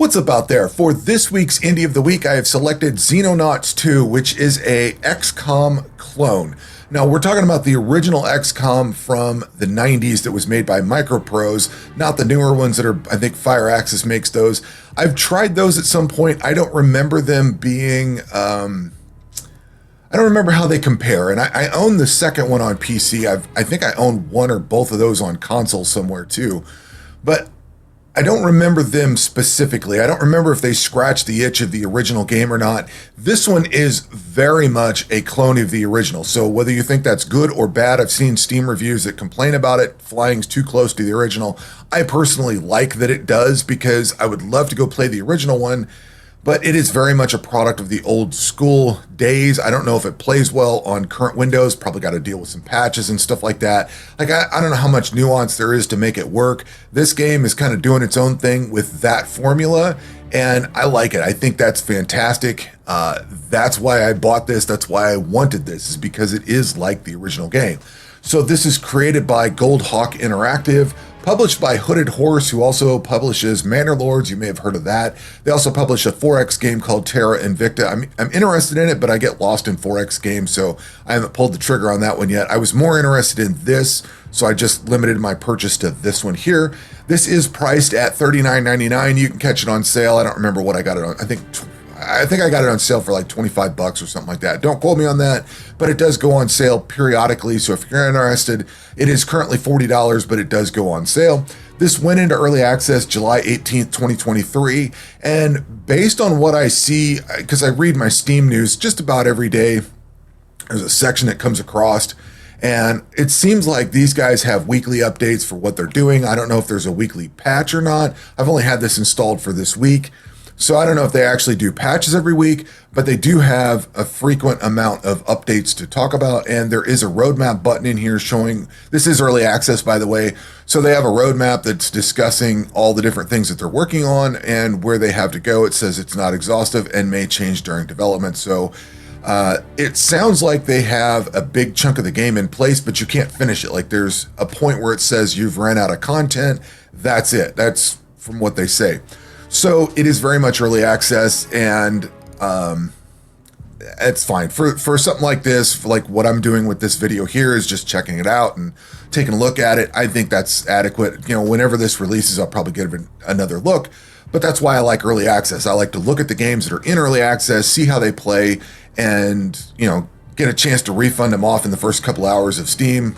What's up out there? For this week's Indie of the Week, I have selected Xenonauts 2, which is a XCOM clone. Now, we're talking about the original XCOM from the 90s that was made by Microprose, not the newer ones that are, I think Fireaxis makes those. I've tried those at some point. I don't remember them being, I don't remember how they compare. And I own the second one on PC. I think I own one or both of those on console somewhere too. But I don't remember them specifically. I don't remember if they scratched the itch of the original game or not. This one is very much a clone of the original. So whether you think that's good or bad, I've seen Steam reviews that complain about it flying's too close to the original. I personally like that it does because I would love to go play the original one, but it is very much a product of the old school days. I don't know if it plays well on current Windows. Probably got to deal with some patches and stuff like that. Like, I don't know how much nuance there is to make it work. This game is kind of doing its own thing with that formula, and I like it. I think that's fantastic. That's why I bought this. That's why I wanted this, is because it is like the original game. So this is created by Gold Hawk Interactive, published by Hooded Horse, who also publishes Manor Lords. You may have heard of that. They also publish a 4X game called Terra Invicta. I'm interested in it, but I get lost in 4X games, so I haven't pulled the trigger on that one yet. I was more interested in this, so I just limited my purchase to this one here. This is priced at $39.99. You can catch it on sale. I don't remember what I got it on. I think I got it on sale for like 25 bucks or something like that. Don't quote me on that, but it does go on sale periodically. So if you're interested, it is currently $40, but it does go on sale. This went into early access July 18th, 2023. And based on what I see, because I read my Steam news just about every day, there's a section that comes across, and it seems like these guys have weekly updates for what they're doing. I don't know if there's a weekly patch or not. I've only had this installed for this week, so I don't know if they actually do patches every week, but they do have a frequent amount of updates to talk about. And there is a roadmap button in here showing, this is early access, by the way. So they have a roadmap that's discussing all the different things that they're working on and where they have to go. It says it's not exhaustive and may change during development. So it sounds like they have a big chunk of the game in place, but you can't finish it. Like, there's a point where it says you've ran out of content. That's it. That's from what they say. So it is very much early access, and it's fine. For something like this, for like what I'm doing with this video here is just checking it out and taking a look at it. I think that's adequate. You know, whenever this releases, I'll probably give it another look, but that's why I like early access. I like to look at the games that are in early access, see how they play, and, you know, get a chance to refund them off in the first couple hours of Steam,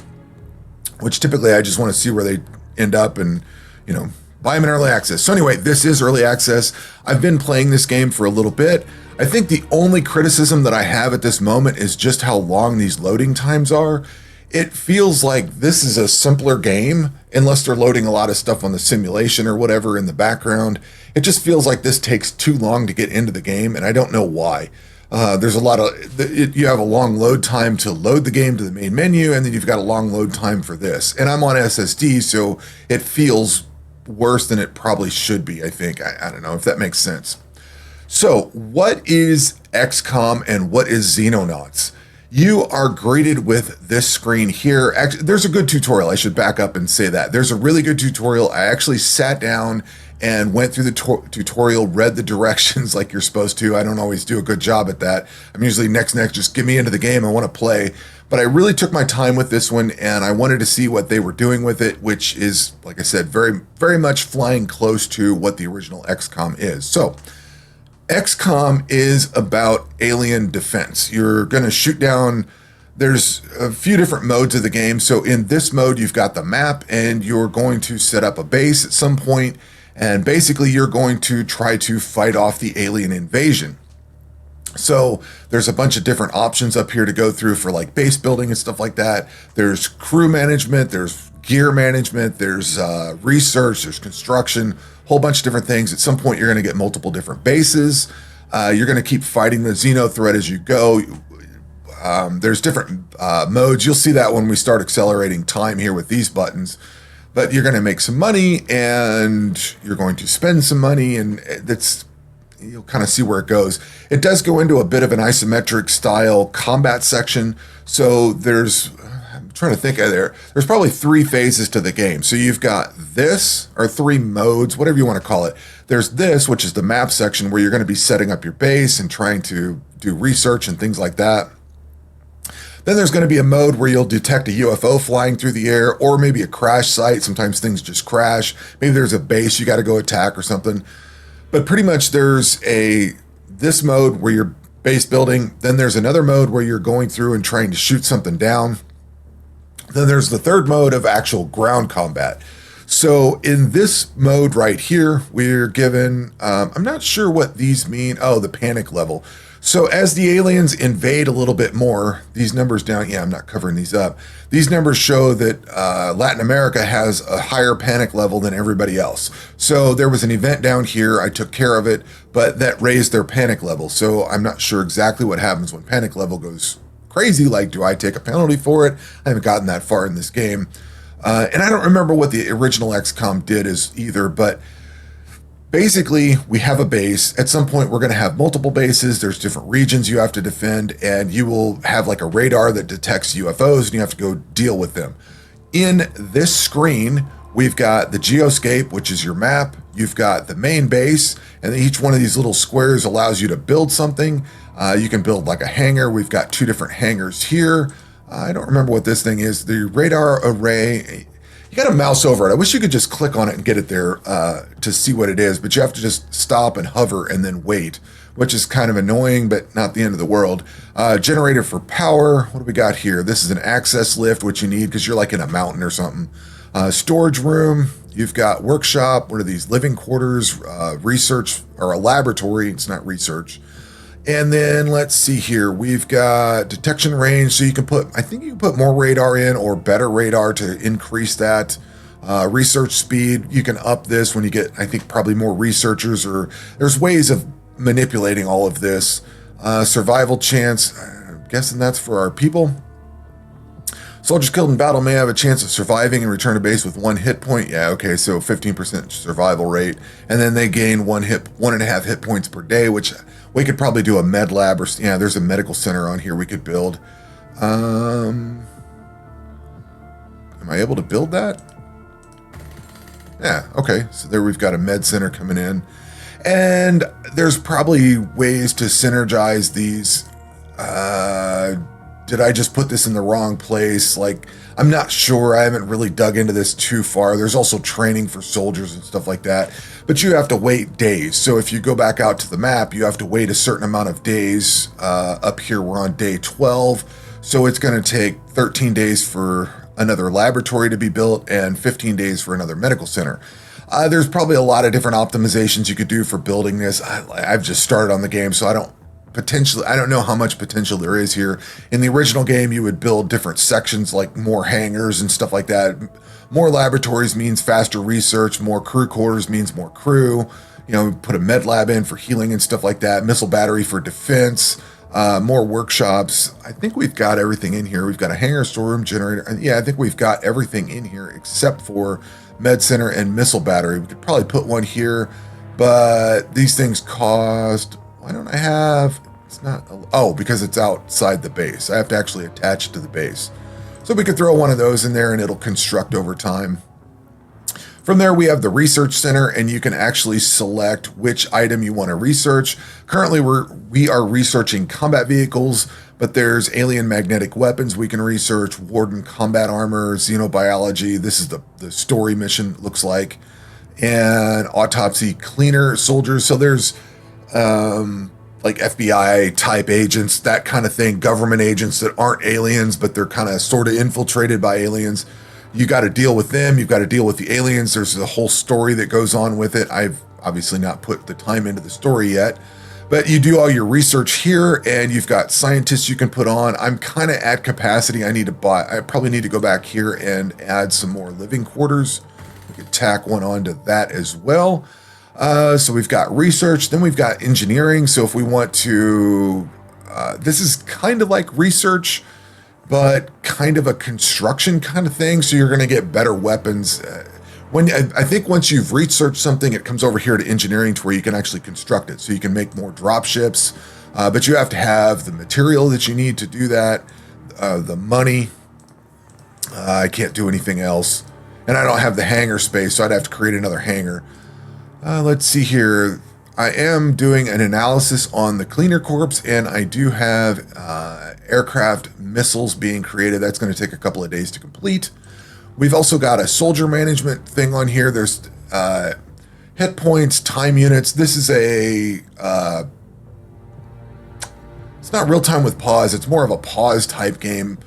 which typically I just want to see where they end up and, you know, buy them in early access. So anyway, this is early access. I've been playing this game for a little bit. I think the only criticism that I have at this moment is just how long these loading times are. It feels like this is a simpler game, unless they're loading a lot of stuff on the simulation or whatever in the background. It just feels like this takes too long to get into the game, and I don't know why. There's a lot of, you have a long load time to load the game to the main menu, and then you've got a long load time for this. And I'm on SSD, so it feels worse than it probably should be, I think. I don't know if that makes sense. So what is XCOM and what is Xenonauts? You are greeted with this screen here. Actually, there's a good tutorial. I should back up and say that. There's a really good tutorial. I actually sat down and went through the tutorial, read the directions like you're supposed to. I don't always do a good job at that. I'm usually next, just get me into the game. I want to play. But I really took my time with this one, and I wanted to see what they were doing with it, which is, like I said, very, very much flying close to what the original XCOM is. So XCOM is about alien defense. You're going to shoot down. There's a few different modes of the game. So in this mode, you've got the map, and you're going to set up a base at some point, and basically you're going to try to fight off the alien invasion. So there's a bunch of different options up here to go through for like base building and stuff like that. There's crew management, there's gear management, there's research, there's construction, whole bunch of different things. At some point, you're going to get multiple different bases. You're going to keep fighting the Xeno threat as you go. There's different modes. You'll see that when we start accelerating time here with these buttons. But you're going to make some money, and you're going to spend some money, and that's, you'll kind of see where it goes. It does go into a bit of an isometric style combat section. So there's trying to think of there's probably 3 phases to the game. So you've got this, or 3 modes, whatever you want to call it. There's this, which is the map section where you're going to be setting up your base and trying to do research and things like that. Then there's going to be a mode where you'll detect a UFO flying through the air, or maybe a crash site. Sometimes things just crash. Maybe there's a base you got to go attack or something. But pretty much there's this mode where you're base building. Then there's another mode where you're going through and trying to shoot something down. Then there's the third mode of actual ground combat. So in this mode right here, we're given, I'm not sure what these mean. Oh, the panic level. So as the aliens invade a little bit more, these numbers down, yeah, I'm not covering these up. These numbers show that Latin America has a higher panic level than everybody else. So there was an event down here, I took care of it, but that raised their panic level. So I'm not sure exactly what happens when panic level goes crazy. Like, do I take a penalty for it? I haven't gotten that far in this game. And I don't remember what the original XCOM did either, but basically, we have a base. At some point, we're going to have multiple bases. There's different regions you have to defend, and you will have like a radar that detects UFOs, and you have to go deal with them. In this screen, we've got the geoscape, which is your map. You've got the main base, and each one of these little squares allows you to build something. You can build like a hangar. We've got 2 different hangars here. I don't remember what this thing is. The radar array. You got to mouse over it. I wish you could just click on it and get it there to see what it is, but you have to just stop and hover and then wait, which is kind of annoying, but not the end of the world. Generator for power. What do we got here? This is an access lift, which you need because you're like in a mountain or something. Storage room. You've got workshop. What are these? Living quarters, research, or a laboratory. It's not research. And then let's see here. We've got detection range. So you can I think you can put more radar in or better radar to increase that. Research speed. You can up this when you get, I think, probably more researchers, or there's ways of manipulating all of this. Survival chance. I'm guessing that's for our people. Soldiers killed in battle may have a chance of surviving and return to base with 1 hit point. Yeah, okay, so 15% survival rate. And then they gain 1.5 hit points per day, which we could probably do a med lab, or yeah, there's a medical center on here we could build. Am I able to build that? Yeah, okay, so there we've got a med center coming in. And there's probably ways to synergize these. Did I just put this in the wrong place? Like, I'm not sure. I haven't really dug into this too far. There's also training for soldiers and stuff like that. But you have to wait days. So if you go back out to the map, you have to wait a certain amount of days. Up here, we're on day 12. So it's going to take 13 days for another laboratory to be built and 15 days for another medical center. There's probably a lot of different optimizations you could do for building this. I've just started on the game, so I don't know how much potential there is here. In the original game, you would build different sections, like more hangars and stuff like that. More laboratories means faster research. More crew quarters means more crew. You know, put a med lab in for healing and stuff like that. Missile battery for defense. More workshops. I think we've got everything in here. We've got a hangar, storeroom, generator. Yeah, I think we've got everything in here except for med center and missile battery. We could probably put one here, but these things cost... Why don't I have, it's not, oh, because it's outside the base. I have to actually attach it to the base. So we could throw one of those in there and it'll construct over time. From there, we have the research center, and you can actually select which item you want to research. Currently, we are researching combat vehicles, but there's alien magnetic weapons we can research, Warden combat armor, xenobiology. This is the story mission, looks like, and autopsy cleaner soldiers. So there's like FBI type agents, that kind of thing, government agents that aren't aliens, but they're kind of sort of infiltrated by aliens. You got to deal with them. You've got to deal with the aliens. There's a whole story that goes on with it. I've obviously not put the time into the story yet, but you do all your research here, and you've got scientists you can put on. I'm kind of at capacity. I probably need to go back here and add some more living quarters. We could tack one onto that as well. So we've got research, then we've got engineering. So if we want to, this is kind of like research, but kind of a construction kind of thing. So you're going to get better weapons. I think once you've researched something, it comes over here to engineering to where you can actually construct it. So you can make more drop ships, but you have to have the material that you need to do that, the money. I can't do anything else. And I don't have the hangar space, so I'd have to create another hangar. Let's see here. I am doing an analysis on the cleaner corps, and I do have aircraft missiles being created. That's going to take a couple of days to complete. We've also got a soldier management thing on here. There's hit points, time units. This is a... it's not real time with pause. It's more of a pause type game,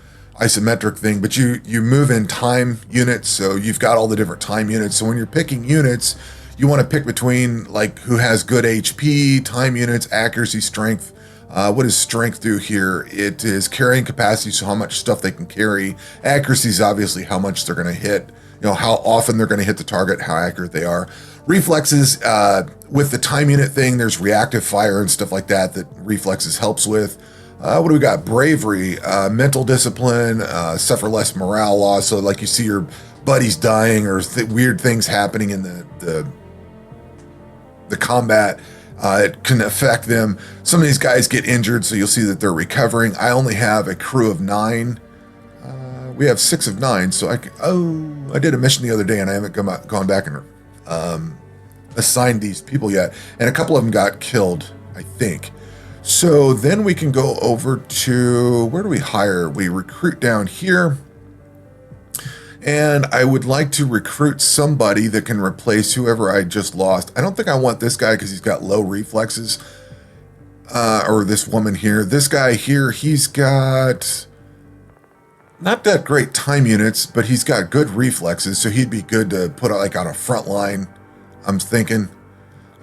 isometric thing, but you move in time units, so you've got all the different time units. So when you're picking units, you want to pick between like who has good HP, time units, accuracy, strength. What does strength do here? It is carrying capacity, so how much stuff they can carry. Accuracy is obviously how much they're going to hit, how often they're going to hit the target, how accurate they are. Reflexes, with the time unit thing, there's reactive fire and stuff like that reflexes helps with. What do we got? Bravery, mental discipline, suffer less morale loss. So like you see your buddies dying or weird things happening in the combat, it can affect them. Some of these guys get injured, so you'll see that they're recovering. I only have a crew of 9. We have 6 of 9, so I did a mission the other day and I haven't gone back and assigned these people yet. And a couple of them got killed, I think. So then we can go over to, where do we hire? We recruit down here. And I would like to recruit somebody that can replace whoever I just lost. I don't think I want this guy because he's got low reflexes. Or this woman here. This guy here, he's got not that great time units, but he's got good reflexes. So he'd be good to put like on a front line, I'm thinking.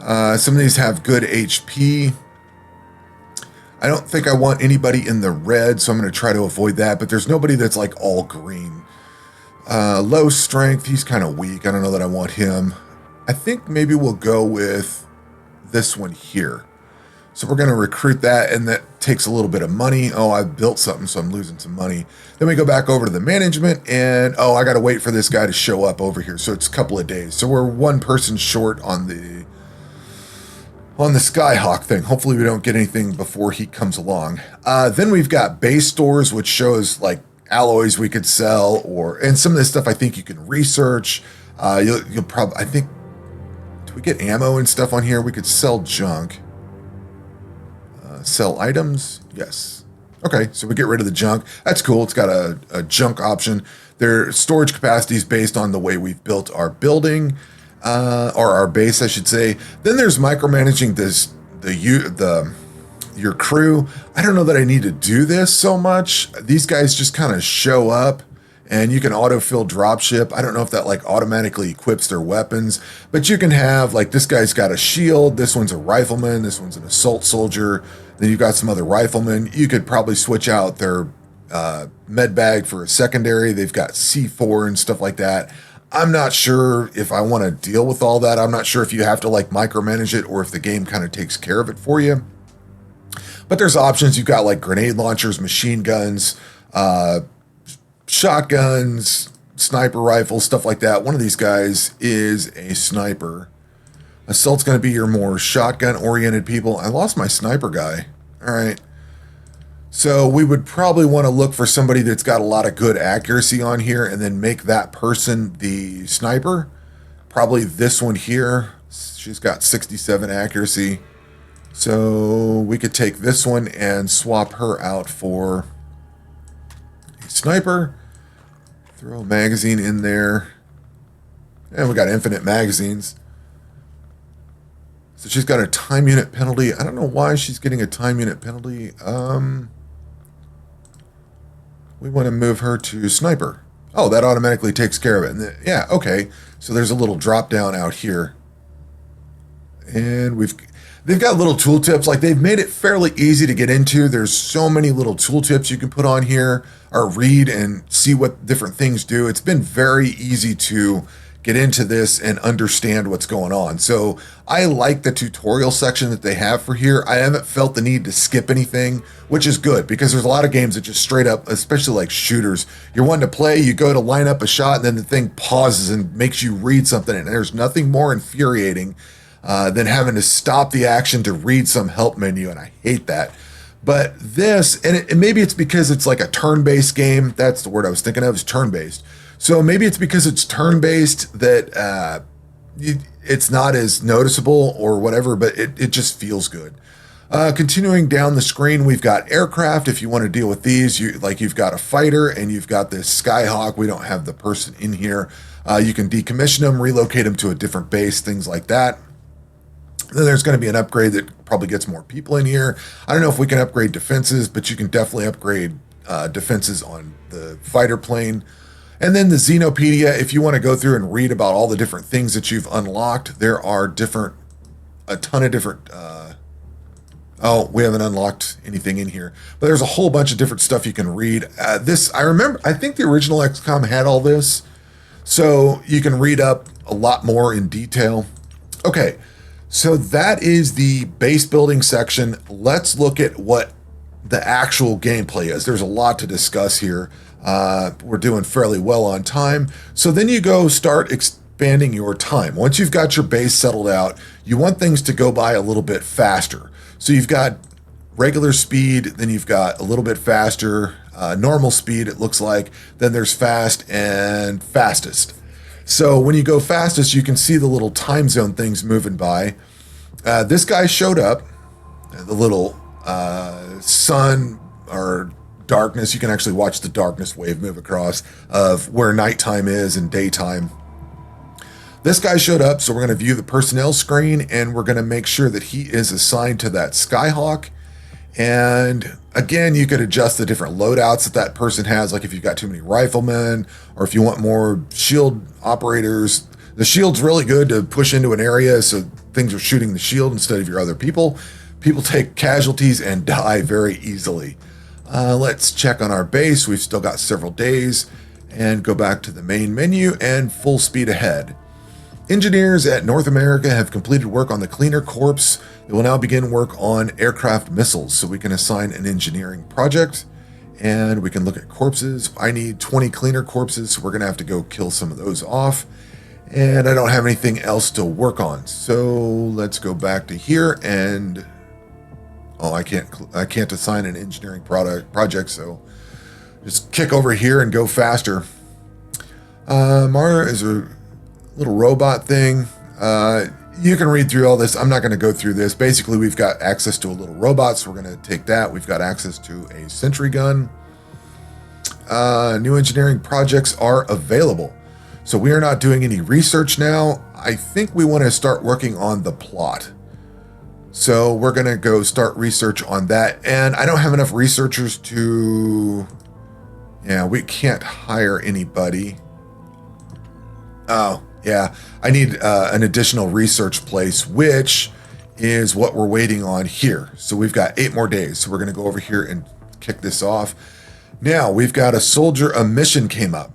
Some of these have good HP. I don't think I want anybody in the red, so I'm going to try to avoid that. But there's nobody that's like all green. Low strength, he's kind of weak. I don't know that I want him. I think maybe we'll go with this one here. So we're going to recruit that, and that takes a little bit of money. Oh, I built something, so I'm losing some money. Then we go back over to the management, and I got to wait for this guy to show up over here. So it's a couple of days. So we're one person short on the Skyhawk thing. Hopefully we don't get anything before he comes along. Then we've got base stores, which shows like alloys we could sell, and some of this stuff I think you can research. You'll probably, I think, do we get ammo and stuff on here? We could sell junk. Sell items, yes. Okay, so we get rid of the junk. That's cool. It's got a junk option. Their storage capacity is based on the way we've built our building, or our base, I should say. Then there's micromanaging your crew. I don't know that I need to do this so much. These guys just kind of show up, and you can autofill dropship. I don't know if that like automatically equips their weapons, but you can have like this guy's got a shield. This one's a rifleman. This one's an assault soldier. Then you've got some other riflemen. You could probably switch out their med bag for a secondary. They've got C4 and stuff like that. I'm not sure if I want to deal with all that. I'm not sure if you have to like micromanage it or if the game kind of takes care of it for you. But there's options. You've got like grenade launchers, machine guns, shotguns, sniper rifles, stuff like that. One of these guys is a sniper. Assault's going to be your more shotgun-oriented people. I lost my sniper guy. All right. So we would probably want to look for somebody that's got a lot of good accuracy on here and then make that person the sniper. Probably this one here. She's got 67 accuracy. So we could take this one and swap her out for a sniper. Throw a magazine in there. And we got infinite magazines. So she's got a time unit penalty. I don't know why she's getting a time unit penalty. We want to move her to sniper. Oh, that automatically takes care of it. And yeah, okay. So there's a little drop down out here. And they've got little tooltips. Like they've made it fairly easy to get into. There's so many little tooltips you can put on here or read and see what different things do. It's been very easy to get into this and understand what's going on. So I like the tutorial section that they have for here. I haven't felt the need to skip anything, which is good because there's a lot of games that just straight up, especially like shooters, you're wanting to play, you go to line up a shot and then the thing pauses and makes you read something. And there's nothing more infuriating than having to stop the action to read some help menu. And I hate that. But this, and maybe it's because it's like a turn-based game. That's the word I was thinking of, is turn-based. So maybe it's because it's turn-based that it's not as noticeable or whatever, but it just feels good. Continuing down the screen, we've got aircraft. If you want to deal with these, you've got a fighter and you've got this Skyhawk. We don't have the person in here. You can decommission them, relocate them to a different base, things like that. Then there's going to be an upgrade that probably gets more people in here. I don't know if we can upgrade defenses, but you can definitely upgrade defenses on the fighter plane. And then the Xenopedia, if you want to go through and read about all the different things that you've unlocked, there are a ton of different... Oh, we haven't unlocked anything in here, but there's a whole bunch of different stuff you can read. I think the original XCOM had all this, so you can read up a lot more in detail. Okay, so that is the base building section. Let's look at what the actual gameplay is. There's a lot to discuss here. We're doing fairly well on time. So then you go start expanding your time. Once you've got your base settled out, you want things to go by a little bit faster. So you've got regular speed, then you've got a little bit faster, normal speed, it looks like. Then there's fast and fastest. So when you go fastest, you can see the little time zone things moving by. This guy showed up, the little sun or darkness. You can actually watch the darkness wave move across of where nighttime is and daytime. This guy showed up, so we're going to view the personnel screen, and we're going to make sure that he is assigned to that Skyhawk. And again, you could adjust the different loadouts that person has, like if you've got too many riflemen, or if you want more shield operators. The shield's really good to push into an area, so things are shooting the shield instead of your other people. People take casualties and die very easily. Let's check on our base. We've still got several days, and go back to the main menu and full speed ahead. Engineers at North America have completed work on the Cleaner Corps. They will now begin work on aircraft missiles, so we can assign an engineering project, and we can look at corpses. I need 20 Cleaner Corpses, so we're going to have to go kill some of those off, and I don't have anything else to work on. So let's go back to here, and I can't assign an engineering project, so just kick over here and go faster. Mara is a little robot thing. You can read through all this. I'm not going to go through this. Basically, we've got access to a little robot, so we're going to take that. We've got access to a sentry gun. New engineering projects are available. So we are not doing any research now. I think we want to start working on the plot. So we're going to go start research on that. And I don't have enough researchers to... Yeah, we can't hire anybody. Oh, yeah. I need an additional research place, which is what we're waiting on here. So we've got 8 more days. So we're going to go over here and kick this off. Now, we've got a mission came up.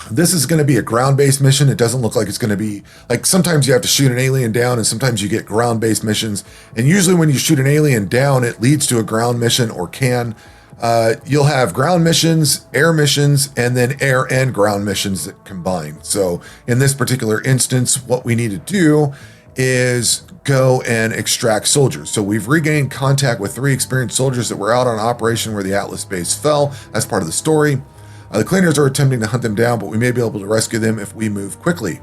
This is going to be a ground-based mission. It doesn't look like it's going to be... Like, sometimes you have to shoot an alien down, and sometimes you get ground-based missions. And usually when you shoot an alien down, it leads to a ground mission, or can. You'll have ground missions, air missions, and then air and ground missions that combine. So in this particular instance, what we need to do is go and extract soldiers. So we've regained contact with 3 experienced soldiers that were out on operation where the Atlas base fell. That's part of the story. The cleaners are attempting to hunt them down, but we may be able to rescue them if we move quickly.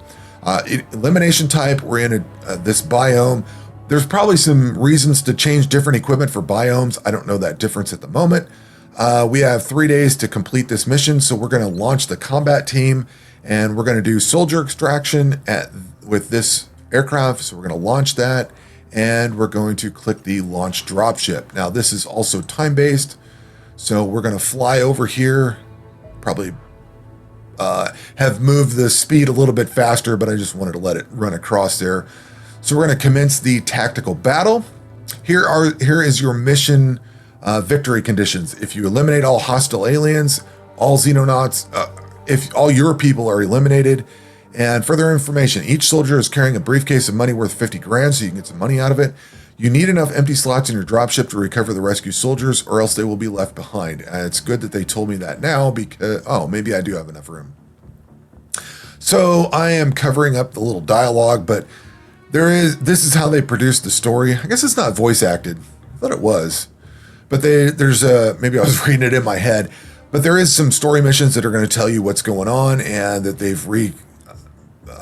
Elimination type, we're in this biome. There's probably some reasons to change different equipment for biomes. I don't know that difference at the moment. We have 3 days to complete this mission, so we're going to launch the combat team, and we're going to do soldier extraction with this aircraft. So we're going to launch that, and we're going to click the launch dropship. Now, this is also time-based, so we're going to fly over here, probably have moved the speed a little bit faster, but I just wanted to let it run across there. So we're going to commence the tactical battle. Here is your mission victory conditions. If you eliminate all hostile aliens, all Xenonauts, if all your people are eliminated. And further information, each soldier is carrying a briefcase of money worth 50 grand, so you can get some money out of it. You need enough empty slots in your dropship to recover the rescue soldiers, or else they will be left behind. And it's good that they told me that now, because, maybe I do have enough room. So I am covering up the little dialogue, but this is how they produced the story. I guess it's not voice acted. I thought it was. But there's maybe I was reading it in my head, but there is some story missions that are going to tell you what's going on and that they've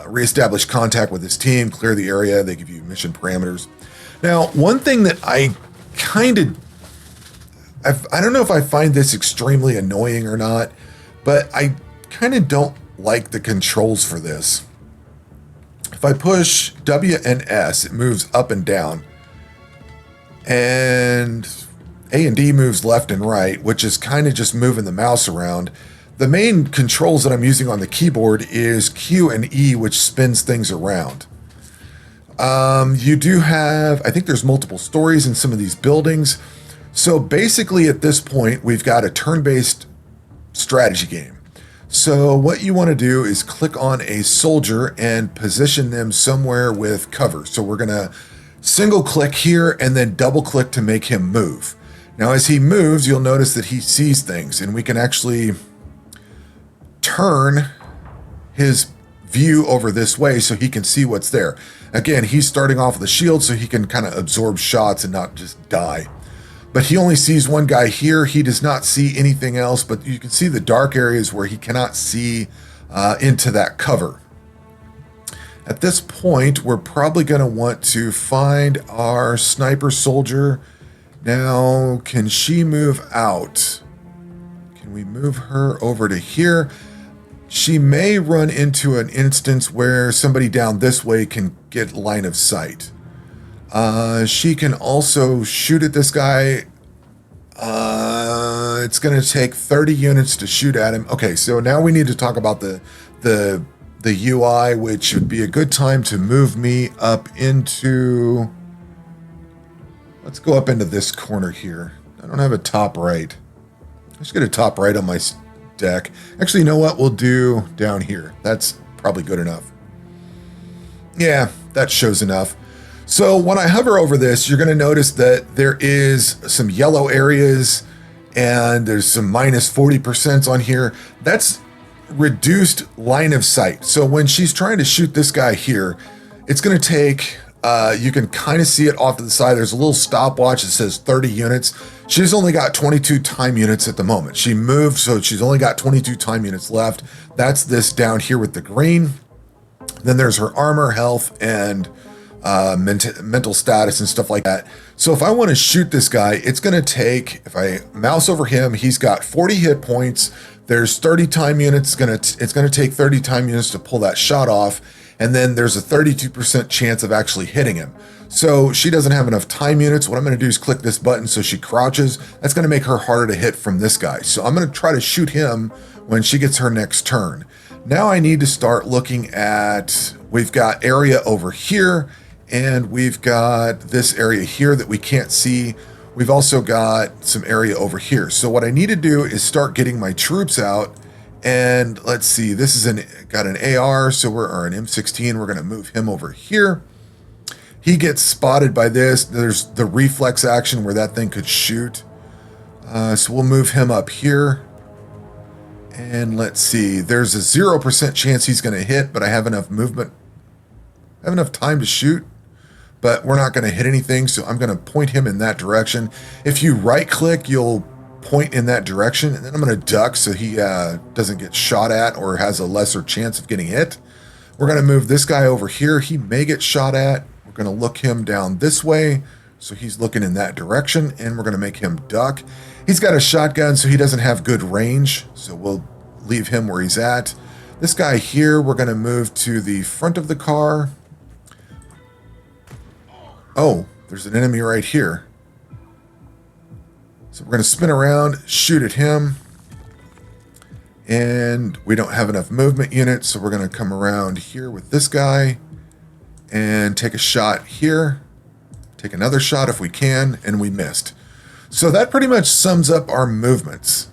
reestablished contact with this team, clear the area. They give you mission parameters. Now, one thing that I don't know if I find this extremely annoying or not, but I kind of don't like the controls for this. If I push W and S, it moves up and down. And A and D moves left and right, which is kind of just moving the mouse around. The main controls that I'm using on the keyboard is Q and E, which spins things around. You do have, I think there's multiple stories in some of these buildings. So basically at this point, we've got a turn-based strategy game. So what you want to do is click on a soldier and position them somewhere with cover. So we're going to single click here and then double click to make him move. Now as he moves, you'll notice that he sees things, and we can actually turn his view over this way so he can see what's there. Again, he's starting off with a shield so he can kind of absorb shots and not just die. But he only sees one guy here. He does not see anything else, but you can see the dark areas where he cannot see into that cover. At this point, we're probably going to want to find our sniper soldier. Now, can she move out? Can we move her over to here? She may run into an instance where somebody down this way can get line of sight. She can also shoot at this guy. It's going to take 30 units to shoot at him. Okay, so now we need to talk about the UI, which would be a good time to move me up into... Let's go up into this corner here. I don't have a top right. Let's get a top right on my deck. Actually, you know what? We'll do down here. That's probably good enough. Yeah, that shows enough. So when I hover over this, you're going to notice that there is some yellow areas and there's some minus 40% on here. That's reduced line of sight. So when she's trying to shoot this guy here, it's going to take, you can kind of see it off to the side. There's a little stopwatch that says 30 units. She's only got 22 time units at the moment. She moved, so she's only got 22 time units left. That's this down here with the green. Then there's her armor, health, and mental status and stuff like that. So if I want to shoot this guy, it's going to take, if I mouse over him, he's got 40 hit points. There's 30 time units. It's going to take 30 time units to pull that shot off. And then there's a 32% chance of actually hitting him. So she doesn't have enough time units. What I'm going to do is click this button so she crouches. That's going to make her harder to hit from this guy. So I'm going to try to shoot him when she gets her next turn. Now I need to start looking at, we've got area over here, and we've got this area here that we can't see. We've also got some area over here. So what I need to do is start getting my troops out. And let's see, this is got an AR, or an M16. We're going to move him over here. He gets spotted by this. There's the reflex action where that thing could shoot. So we'll move him up here. And let's see, there's a 0% chance he's going to hit, but I have enough movement. I have enough time to shoot, but we're not going to hit anything. So I'm going to point him in that direction. If you right click, you'll point in that direction, and then I'm going to duck so he doesn't get shot at or has a lesser chance of getting hit. We're going to move this guy over here. He may get shot at. We're going to look him down this way, so he's looking in that direction, and we're going to make him duck. He's got a shotgun, so he doesn't have good range, so we'll leave him where he's at. This guy here, we're going to move to the front of the car. Oh, there's an enemy right here. So we're going to spin around, shoot at him, and we don't have enough movement units, so we're going to come around here with this guy and take a shot here, take another shot if we can, and we missed. So that pretty much sums up our movements.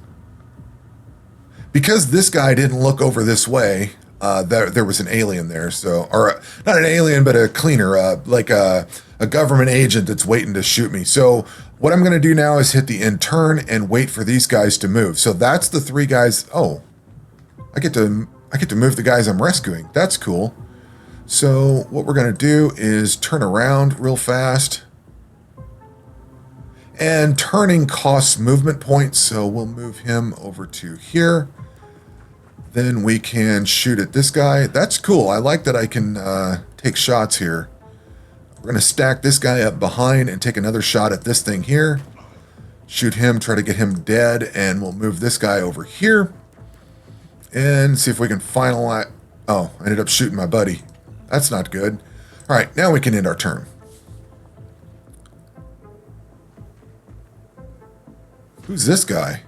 Because this guy didn't look over this way, there was an alien there, so, or not an alien, but a cleaner, like a government agent that's waiting to shoot me. So what I'm going to do now is hit the end turn and wait for these guys to move. So that's the three guys. Oh, I get to move the guys I'm rescuing. That's cool. So what we're going to do is turn around real fast. And turning costs movement points, so we'll move him over to here. Then we can shoot at this guy. That's cool. I like that I can take shots here. We're going to stack this guy up behind and take another shot at this thing here. Shoot him, try to get him dead, and we'll move this guy over here. And see if we can finalize... Oh, I ended up shooting my buddy. That's not good. All right, now we can end our turn. Who's this guy?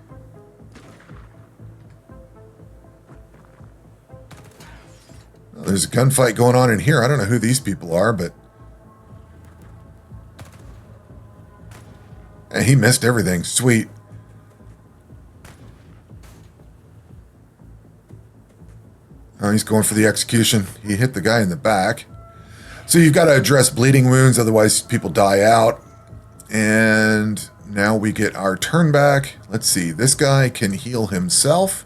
Oh, there's a gunfight going on in here. I don't know who these people are, but... And he missed everything. Sweet. Oh, he's going for the execution. He hit the guy in the back. So you've got to address bleeding wounds, otherwise people die out. And now we get our turn back. Let's see. This guy can heal himself.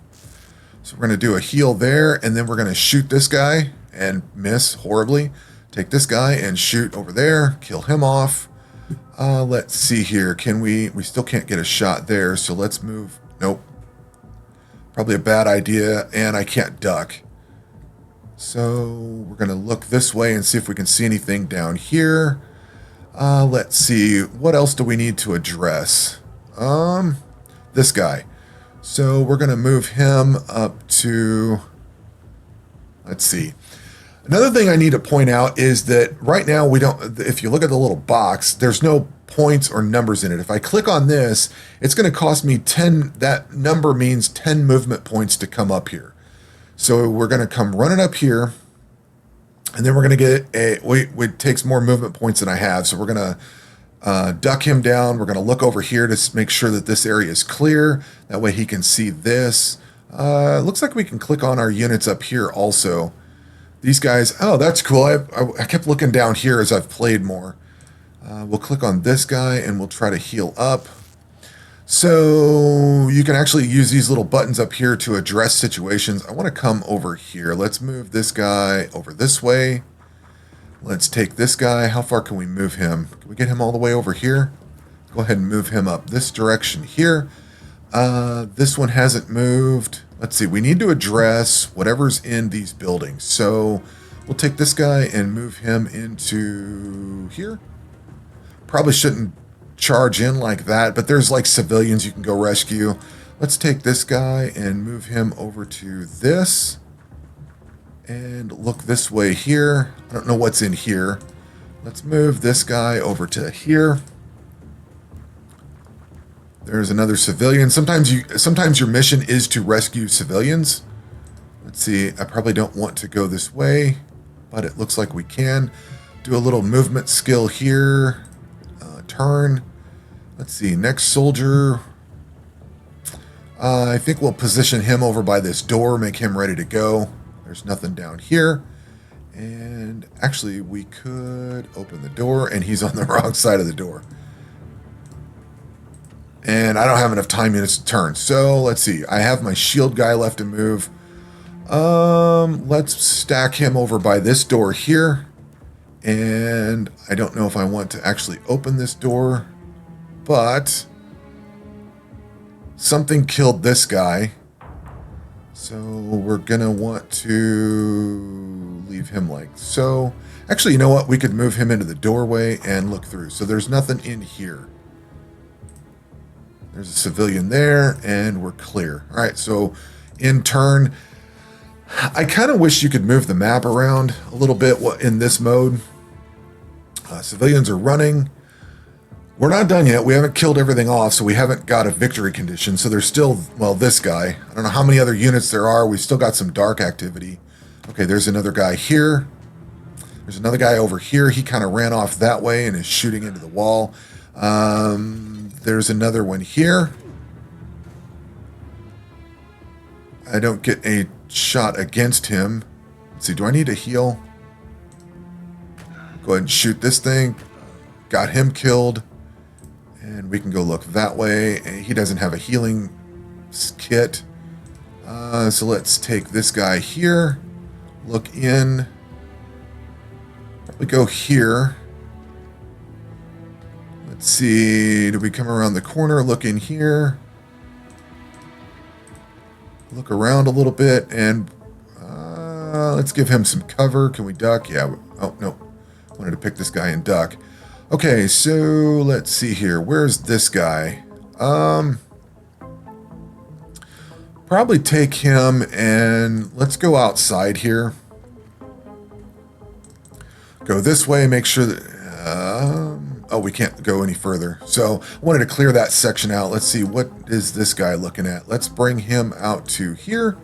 So we're going to do a heal there, and then we're going to shoot this guy and miss horribly. Take this guy and shoot over there. Kill him off. Let's see here. Can we still can't get a shot there, so let's move. Nope. Probably a bad idea, and I can't duck. So we're going to look this way and see if we can see anything down here. Let's see. What else do we need to address? This guy. So we're going to move him up to... Let's see. Another thing I need to point out is that right now we don't... If you look at the little box, there's no points or numbers in it. If I click on this, it's going to cost me 10... That number means 10 movement points to come up here. So we're going to come running up here, and then we're going to get a... It takes more movement points than I have, so we're going to duck him down. We're going to look over here to make sure that this area is clear. That way he can see this. Looks like we can click on our units up here also. These guys... Oh, that's cool. I kept looking down here as I've played more. We'll click on this guy, and we'll try to heal up. So you can actually use these little buttons up here to address situations. I want to come over here. Let's move this guy over this way. Let's take this guy. How far can we move him? Can we get him all the way over here? Go ahead and move him up this direction here. This one hasn't moved. Let's see. We need to address whatever's in these buildings. So we'll take this guy and move him into here. Probably shouldn't charge in like that, but there's like civilians you can go rescue. Let's take this guy and move him over to this and look this way here. I don't know what's in here. Let's move this guy over to here. There's another civilian. Sometimes your mission is to rescue civilians. Let's see. I probably don't want to go this way, but it looks like we can. Do a little movement skill here. Turn. Let's see, next soldier. I think we'll position him over by this door, make him ready to go. There's nothing down here. And actually, we could open the door, and he's on the wrong side of the door. And I don't have enough time units to turn. So let's see, I have my shield guy left to move. Let's stack him over by this door here. And I don't know if I want to actually open this door, but something killed this guy. So we're going to want to leave him like so. Actually, you know what? We could move him into the doorway and look through. So there's nothing in here. There's a civilian there, and we're clear. All right, so in turn... I kind of wish you could move the map around a little bit in this mode. Civilians are running. We're not done yet. We haven't killed everything off, so we haven't got a victory condition. So there's still, well, this guy. I don't know how many other units there are. We've still got some dark activity. Okay, there's another guy here. There's another guy over here. He kind of ran off that way and is shooting into the wall. There's another one here. I don't get a shot against him. Let's see, do I need to heal? Go ahead and shoot this thing. Got him killed. And we can go look that way. He doesn't have a healing kit. So let's take this guy here. Look in. Probably go here. Let's see. Do we come around the corner? Look in here. Look around a little bit, and let's give him some cover. Can we duck? Yeah. Oh, no. Wanted to pick this guy and duck. Okay, so let's see here. Where's this guy? Probably take him and let's go outside here. Go this way, make sure that... oh, we can't go any further. So I wanted to clear that section out. Let's see, what is this guy looking at? Let's bring him out to here.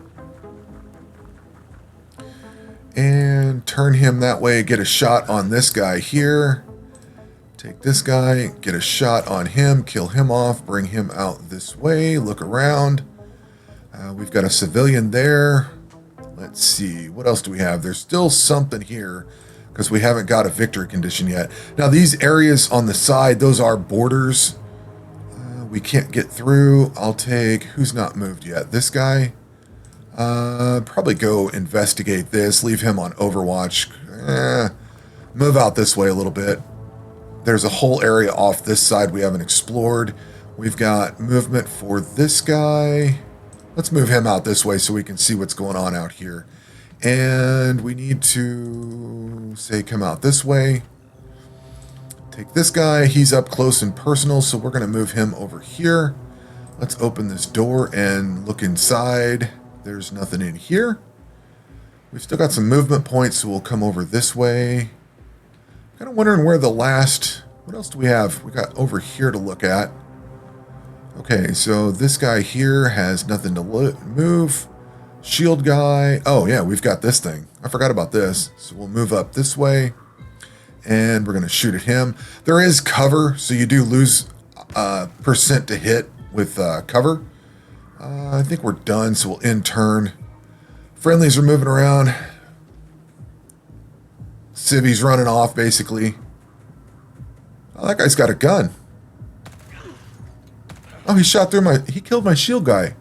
And turn him that way, get a shot on this guy here. Take this guy, get a shot on him, kill him off, bring him out this way, look around. We've got a civilian there. Let's see, what else do we have? There's still something here because we haven't got a victory condition yet. Now these areas on the side, those are borders. We can't get through. I'll take, who's not moved yet? This guy. Probably go investigate this, leave him on Overwatch. Move out this way a little bit. There's a whole area off this side we haven't explored. We've got movement for this guy. Let's move him out this way so we can see what's going on out here. And we need to, say, come out this way. Take this guy. He's up close and personal, so we're going to move him over here. Let's open this door and look inside. There's nothing in here. We've still got some movement points, so we'll come over this way. Kind of wondering where the last... What else do we have? We got over here to look at. Okay, so this guy here has nothing to move. Shield guy. Oh, yeah, we've got this thing. I forgot about this. So we'll move up this way. And we're going to shoot at him. There is cover, so you do lose percent to hit with cover. I think we're done, so we'll end turn. Friendlies are moving around. Civvy's running off, basically. Oh, that guy's got a gun. Oh, he shot through my... He killed my shield guy.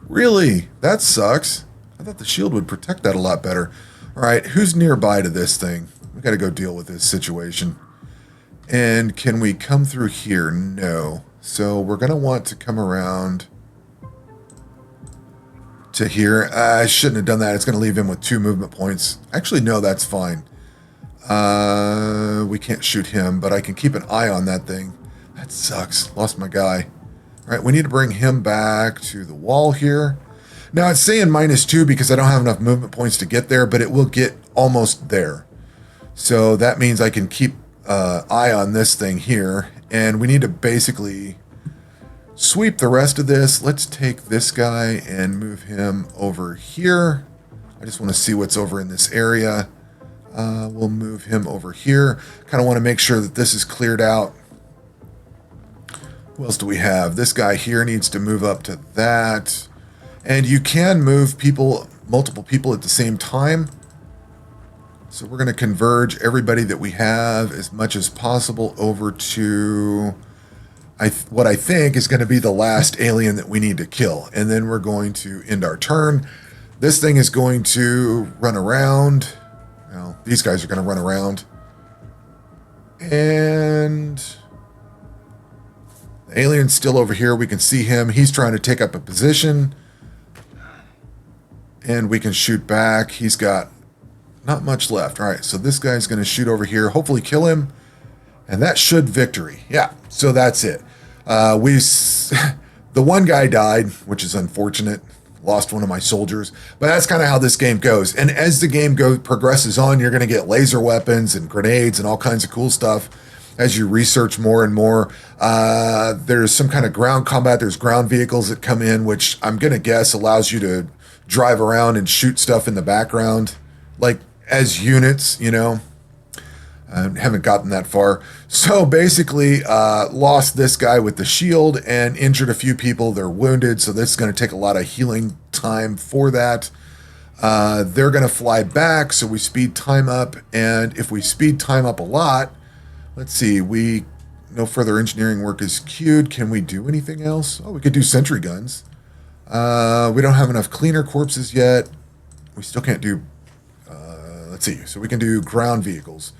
Really? That sucks. I thought the shield would protect that a lot better. All right, who's nearby to this thing? We got to go deal with this situation. And can we come through here? No. So we're going to want to come around to here. I shouldn't have done that. It's going to leave him with 2 movement points. Actually, no, that's fine. We can't shoot him, but I can keep an eye on that thing. That sucks. Lost my guy. All right, we need to bring him back to the wall here. Now, it's saying -2 because I don't have enough movement points to get there, but it will get almost there. So that means I can keep eye on this thing here, and we need to basically sweep the rest of this. Let's take this guy and move him over here. I just want to see what's over in this area. We'll move him over here. Kind of want to make sure that this is cleared out. Who else do we have? This guy here needs to move up to that. And you can move people, multiple people at the same time. So we're going to converge everybody that we have as much as possible over to what I think is going to be the last alien that we need to kill. And then we're going to end our turn. This thing is going to run around. Well, these guys are going to run around. And the alien's still over here. We can see him. He's trying to take up a position. And we can shoot back. He's got not much left. All right, so this guy's going to shoot over here, hopefully kill him, and that should victory. Yeah, so that's it. The one guy died, which is unfortunate. Lost one of my soldiers, but that's kind of how this game goes. And as the game progresses on, you're going to get laser weapons and grenades and all kinds of cool stuff as you research more and more. There's some kind of ground combat. There's ground vehicles that come in, which I'm going to guess allows you to drive around and shoot stuff in the background, like as units, you know. I haven't gotten that far. So basically, lost this guy with the shield and injured a few people. They're wounded, so this is going to take a lot of healing time for that. They're going to fly back, so we speed time up. And if we speed time up a lot, let's see, no further engineering work is queued. Can we do anything else? Oh, we could do sentry guns. We don't have enough cleaner corpses yet. We still can't do, let's see, so we can do ground vehicles.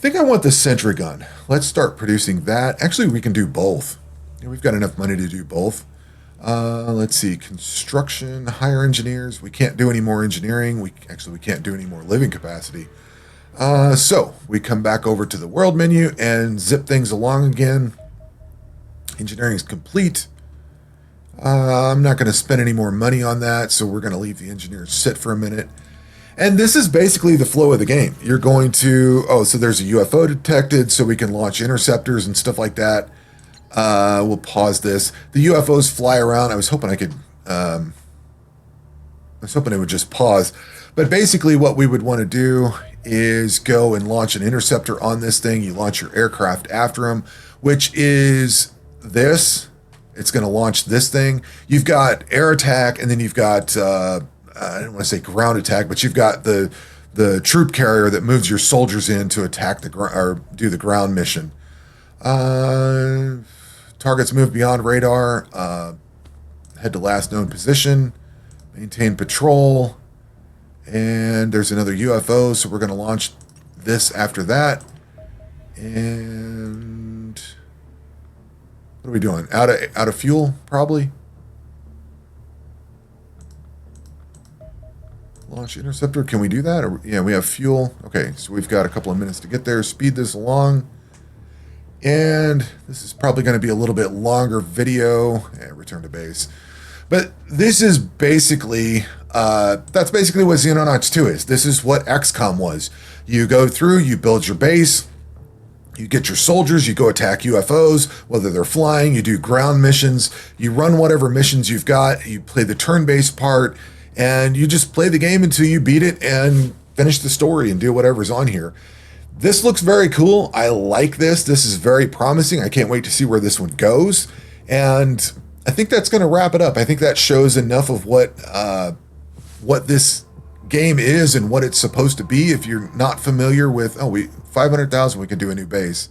think I want the sentry gun. Let's start producing that. Actually, we can do both. Yeah, we've got enough money to do both. Let's see, construction, hire engineers. We can't do any more engineering. We can't do any more living capacity. So we come back over to the world menu and zip things along again. Engineering is complete. I'm not going to spend any more money on that, so we're going to leave the engineers sit for a minute. And this is basically the flow of the game. You're going to, so there's a UFO detected, so we can launch interceptors and stuff like that. We'll pause this. The UFOs fly around. I was hoping it would just pause. But basically what we would want to do is go and launch an interceptor on this thing. You launch your aircraft after them, which is this. It's going to launch this thing. You've got air attack, and then you've got, I don't want to say ground attack, but you've got the troop carrier that moves your soldiers in to attack or do the ground mission. Targets move beyond radar. Head to last known position. Maintain patrol. And there's another UFO, so we're going to launch this after that. And what are we doing? Out of fuel, probably. Launch interceptor. Can we do that? Or, yeah, we have fuel. Okay, so we've got a couple of minutes to get there. Speed this along. And this is probably going to be a little bit longer video. And return to base. But this is basically, that's basically what Xenonauts 2 is. This is what XCOM was. You go through, you build your base, you get your soldiers, you go attack UFOs, whether they're flying, you do ground missions, you run whatever missions you've got, you play the turn-based part, and you just play the game until you beat it and finish the story and do whatever's on here. This looks very cool. I like this. This is very promising. I can't wait to see where this one goes. And I think that's going to wrap it up. I think that shows enough of what this game is and what it's supposed to be. If you're not familiar with, 500,000, we can do a new base.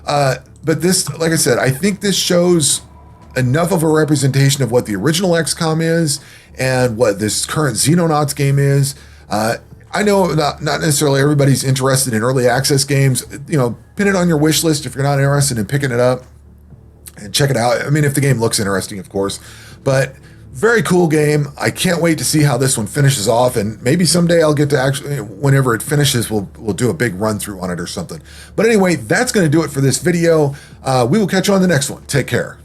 But this, like I said, I think this shows enough of a representation of what the original XCOM is and what this current Xenonauts game is. I know not necessarily everybody's interested in early access games. You know, pin it on your wish list if you're not interested in picking it up. And check it out. I mean, if the game looks interesting, of course. But very cool game. I can't wait to see how this one finishes off. And maybe someday I'll get to actually, whenever it finishes, we'll do a big run through on it or something. But anyway, that's going to do it for this video. We will catch you on the next one. Take care.